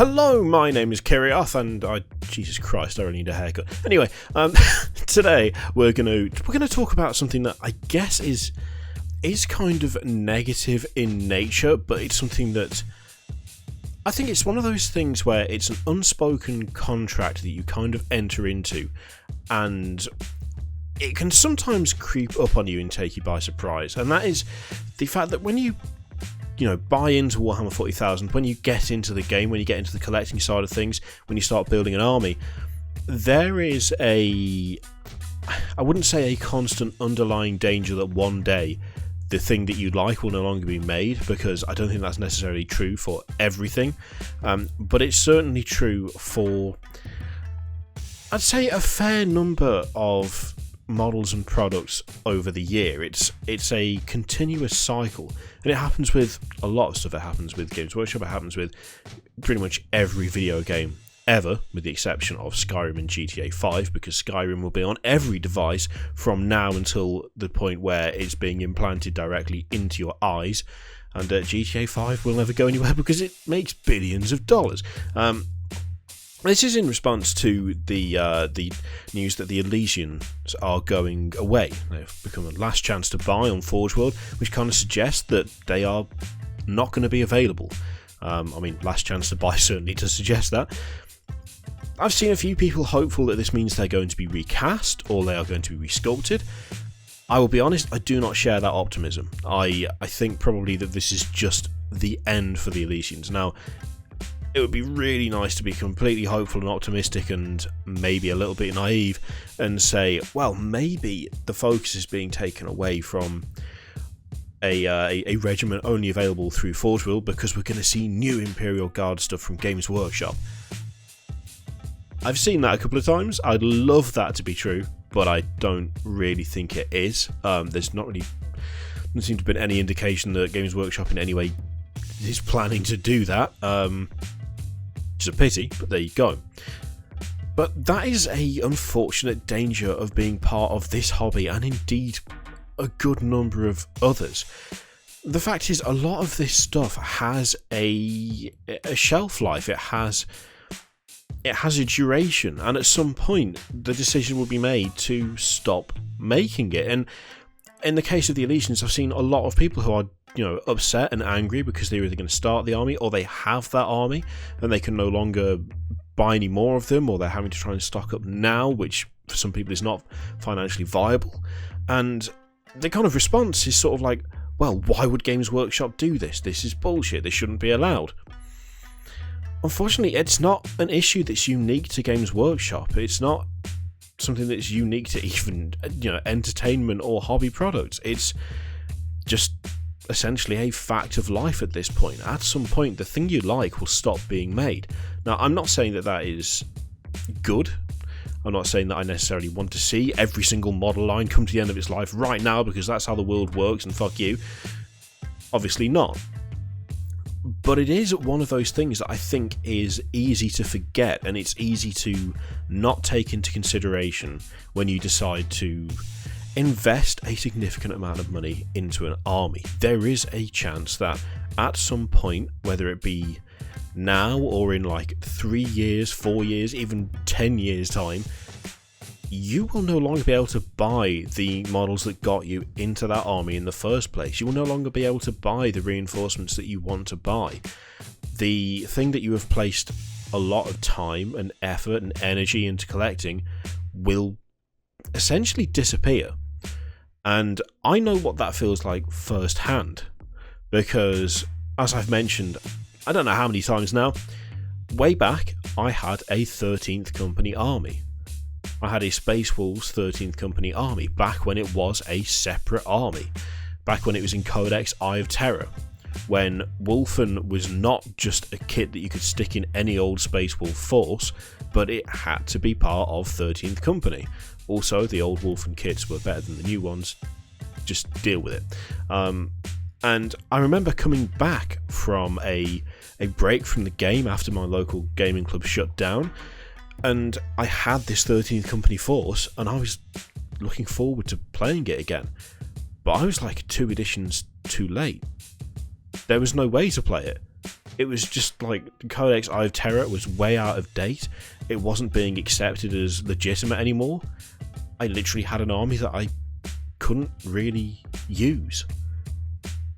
Hello, my name is Kirioth, and Jesus Christ, I really need a haircut. Anyway, today we're gonna talk about something that I guess is kind of negative in nature, but it's something that I think it's one of those things where it's an unspoken contract that you kind of enter into, and it can sometimes creep up on you and take you by surprise. And that is the fact that when you buy into Warhammer 40,000, when you get into the game, when you get into the collecting side of things, when you start building an army, there is I wouldn't say a constant underlying danger that one day the thing that you like will no longer be made, because I don't think that's necessarily true for everything, but it's certainly true for, I'd say, a fair number of models and products over the year. It's a continuous cycle, and it happens with a lot of stuff. It happens with Games Workshop, it happens with pretty much every video game ever, with the exception of Skyrim and GTA 5, because Skyrim will be on every device from now until the point where it's being implanted directly into your eyes, and GTA 5 will never go anywhere because it makes billions of dollars. This is in response to the news that the Elysians are going away. They've become a last chance to buy on Forge World, which kind of suggests that they are not going to be available. Last chance to buy certainly does suggest that. I've seen a few people hopeful that this means they're going to be recast or they are going to be resculpted. I will be honest, I do not share that optimism. I think probably that this is just the end for the Elysians. Now, it would be really nice to be completely hopeful and optimistic and maybe a little bit naive and say, well, maybe the focus is being taken away from a regiment only available through Forge World because we're going to see new Imperial Guard stuff from Games Workshop. I've seen that a couple of times. I'd love that to be true, but I don't really think it is. Doesn't seem to have been any indication that Games Workshop in any way is planning to do that. It's a pity, but there you go. But that is a unfortunate danger of being part of this hobby, and indeed a good number of others. The fact is, a lot of this stuff has a shelf life. It has a duration, and at some point the decision will be made to stop making it. And in the case of the Elysians, I've seen a lot of people who are upset and angry because they're either going to start the army or they have that army and they can no longer buy any more of them, or they're having to try and stock up now, which for some people is not financially viable. And the kind of response is sort of like, well, why would Games Workshop do this? This is bullshit. This shouldn't be allowed. Unfortunately, it's not an issue that's unique to Games Workshop. It's not something that's unique to even entertainment or hobby products. It's just essentially a fact of life at this point. At some point, the thing you like will stop being made. Now, I'm not saying that is good. I'm not saying that I necessarily want to see every single model line come to the end of its life right now because that's how the world works and fuck you. Obviously not. But it is one of those things that I think is easy to forget, and it's easy to not take into consideration when you decide to invest a significant amount of money into an army. There is a chance that at some point, whether it be now or in like 3 years, 4 years, even 10 years time, you will no longer be able to buy the models that got you into that army in the first place. You will no longer be able to buy the reinforcements that you want to buy. The thing that you have placed a lot of time and effort and energy into collecting will essentially disappear. And I know what that feels like firsthand, because, as I've mentioned, I don't know how many times now, way back I had a 13th Company army. I had a Space Wolves 13th Company army back when it was a separate army, back when it was in Codex Eye of Terror, when Wolfen was not just a kit that you could stick in any old Space Wolf force, but it had to be part of 13th Company. Also, the old Wolfen kits were better than the new ones. Just deal with it. And I remember coming back from a break from the game after my local gaming club shut down, and I had this 13th Company force, and I was looking forward to playing it again. But I was like 2 editions too late. There was no way to play it. It was just like Codex Eye of Terror was way out of date. It wasn't being accepted as legitimate anymore. I literally had an army that I couldn't really use.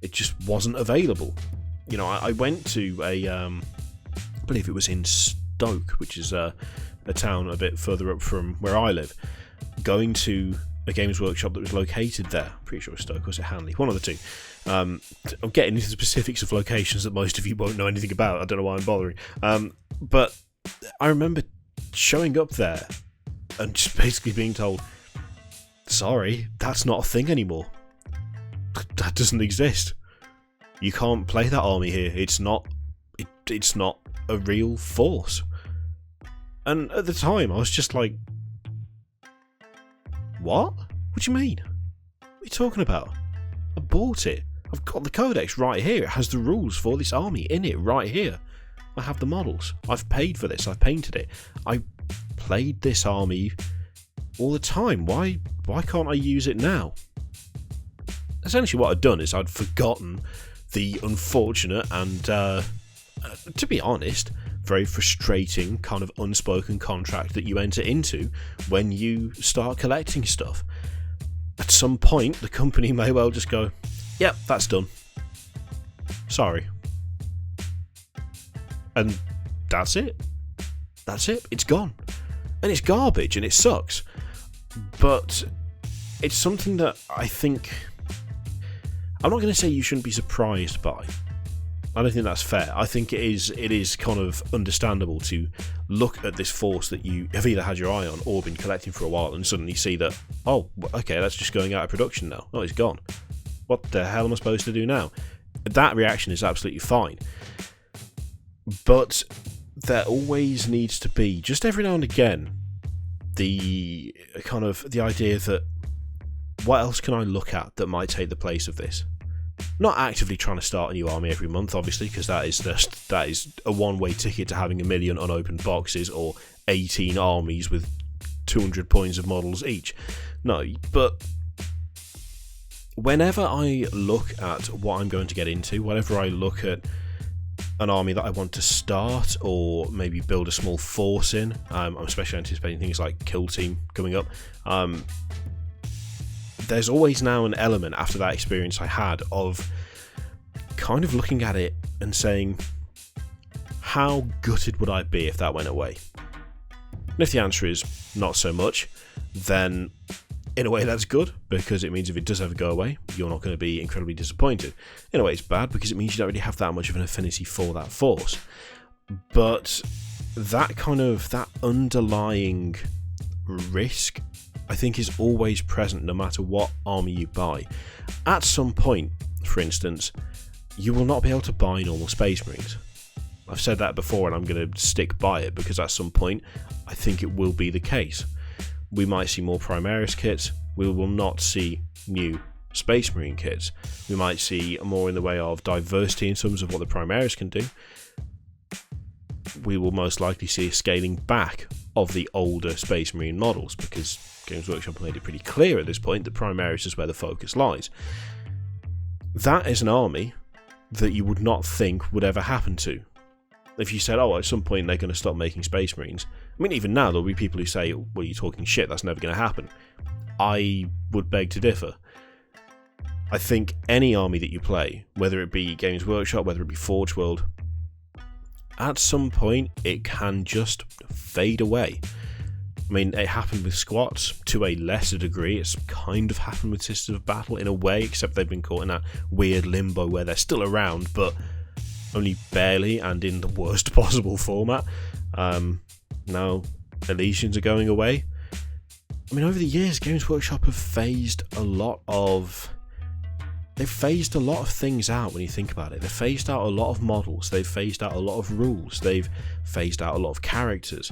It just wasn't available. You know, I went to I believe it was in Stoke, which is a town a bit further up from where I live, going to a Games Workshop that was located there. I'm pretty sure it was Stoke, or was it Hanley? One of the two. I'm getting into the specifics of locations that most of you won't know anything about. I don't know why I'm bothering. But I remember showing up there and just basically being told, sorry, that's not a thing anymore. That doesn't exist. You can't play that army here. It's not a real force. And at the time, I was just like, what? What do you mean? What are you talking about? I bought it. I've got the codex right here. It has the rules for this army in it right here. I have the models. I've paid for this. I've painted it. I played this army all the time. Why can't I use it now? Essentially what I'd done is I'd forgotten the unfortunate and, to be honest, very frustrating kind of unspoken contract that you enter into when you start collecting stuff. At some point, the company may well just go, yep, that's done. Sorry. And that's it. That's it. It's gone. And it's garbage and it sucks. But it's something that I think... I'm not going to say you shouldn't be surprised by. I don't think that's fair. I think it is kind of understandable to look at this force that you have either had your eye on or been collecting for a while and suddenly see that, oh, okay, that's just going out of production now. Oh, it's gone. What the hell am I supposed to do now? That reaction is absolutely fine. But there always needs to be, just every now and again, the kind of the idea that what else can I look at that might take the place of this? Not actively trying to start a new army every month, obviously, because that is a one-way ticket to having 1 million unopened boxes or 18 armies with 200 points of models each. No, but whenever I look at what I'm going to get into, whenever I look at an army that I want to start or maybe build a small force in, I'm especially anticipating things like Kill Team coming up, there's always now an element after that experience I had of kind of looking at it and saying, how gutted would I be if that went away? And if the answer is not so much, then in a way that's good, because it means if it does ever go away, you're not going to be incredibly disappointed. In a way it's bad, because it means you don't really have that much of an affinity for that force. But that underlying risk, I think, is always present no matter what army you buy. At some point, for instance, you will not be able to buy normal Space Marines. I've said that before and I'm going to stick by it, because at some point I think it will be the case. We might see more Primaris kits, we will not see new Space Marine kits. We might see more in the way of diversity in terms of what the Primaris can do. We will most likely see a scaling back of the older Space Marine models, because Games Workshop made it pretty clear at this point that Primaris is where the focus lies. That is an army that you would not think would ever happen to. If you said, oh, at some point they're going to stop making Space Marines. I mean, even now there'll be people who say, well, you're talking shit, that's never going to happen. I would beg to differ. I think any army that you play, whether it be Games Workshop, whether it be Forge World, at some point it can just fade away. I mean, it happened with squats to a lesser degree. It's kind of happened with Sisters of Battle in a way, except they've been caught in that weird limbo where they're still around, but only barely and in the worst possible format. Now Elysians are going away. I mean, over the years, Games Workshop have phased a lot of things out when you think about it. They've phased out a lot of models. They've phased out a lot of rules. They've phased out a lot of characters.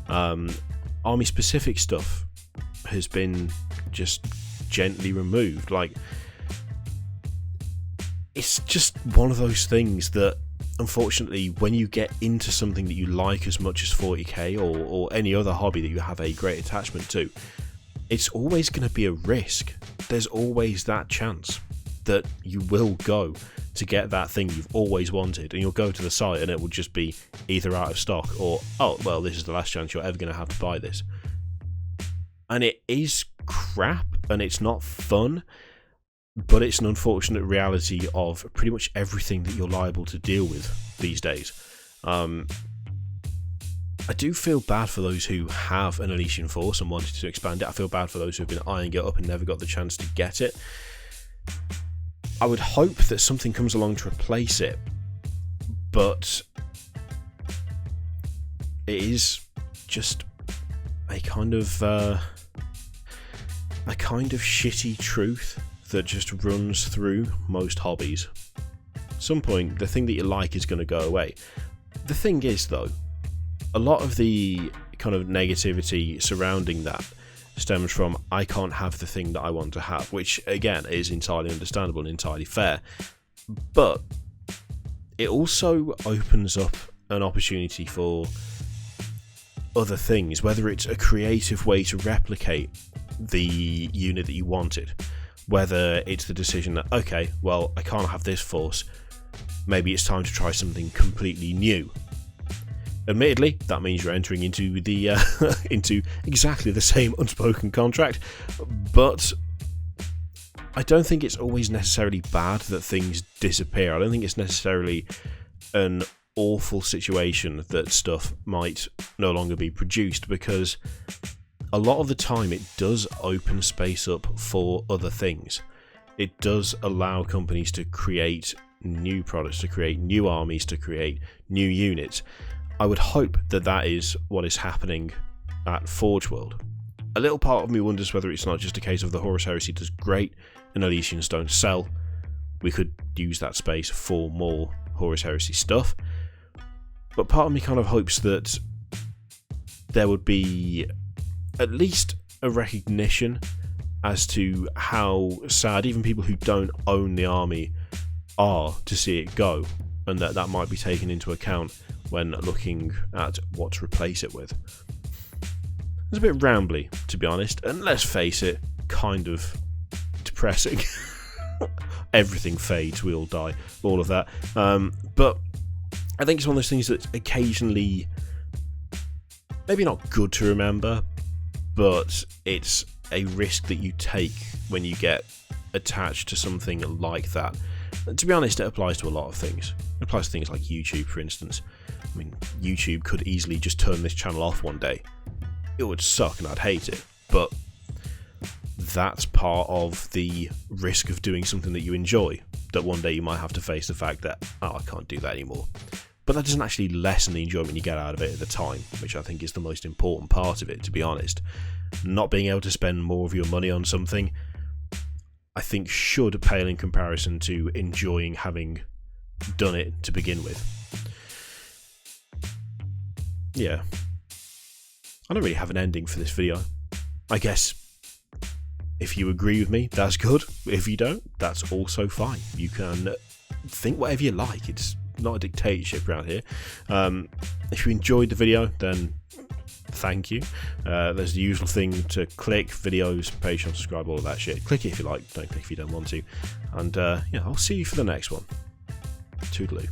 Army-specific stuff has been just gently removed. Like, it's just one of those things that, unfortunately, when you get into something that you like as much as 40k or any other hobby that you have a great attachment to, it's always going to be a risk. There's always that chance. that you will go to get that thing you've always wanted, and you'll go to the site and it will just be either out of stock or, oh, well, this is the last chance you're ever going to have to buy this. And it is crap and it's not fun, but it's an unfortunate reality of pretty much everything that you're liable to deal with these days. I do feel bad for those who have an Elysian Force and wanted to expand it. I feel bad for those who have been eyeing it up and never got the chance to get it. I would hope that something comes along to replace it, but it is just a kind of shitty truth that just runs through most hobbies. At some point, the thing that you like is going to go away. The thing is, though, a lot of the kind of negativity surrounding that stems from, I can't have the thing that I want to have, which again is entirely understandable and entirely fair, but it also opens up an opportunity for other things, whether it's a creative way to replicate the unit that you wanted, whether it's the decision that, okay, well, I can't have this force, maybe it's time to try something completely new. Admittedly, that means you're entering into the into exactly the same unspoken contract, but I don't think it's always necessarily bad that things disappear. I don't think it's necessarily an awful situation that stuff might no longer be produced, because a lot of the time it does open space up for other things. It does allow companies to create new products, to create new armies, to create new units. I would hope that that is what is happening at Forge World. A little part of me wonders whether it's not just a case of the Horus Heresy does great and Elysians don't sell. We could use that space for more Horus Heresy stuff. But part of me kind of hopes that there would be at least a recognition as to how sad even people who don't own the army are to see it go, and that might be taken into account when looking at what to replace it with. It's a bit rambly, to be honest, and let's face it, kind of depressing. Everything fades, we all die, all of that. But I think it's one of those things that's occasionally maybe not good to remember, but it's a risk that you take when you get attached to something like that. And to be honest, it applies to a lot of things. It applies to things like YouTube, for instance. I mean, YouTube could easily just turn this channel off one day. It would suck and I'd hate it, but that's part of the risk of doing something that you enjoy, that one day you might have to face the fact that, oh, I can't do that anymore. But that doesn't actually lessen the enjoyment you get out of it at the time, which I think is the most important part of it, to be honest. Not being able to spend more of your money on something, I think, should pale in comparison to enjoying having done it to begin with. Yeah. I don't really have an ending for this video. I guess if you agree with me, that's good. If you don't, that's also fine. You can think whatever you like. It's not a dictatorship around here. If you enjoyed the video, then thank you. There's the usual thing to click: videos, Patreon, subscribe, all of that shit. Click it if you like, don't click if you don't want to. And yeah, I'll see you for the next one. Toodaloo.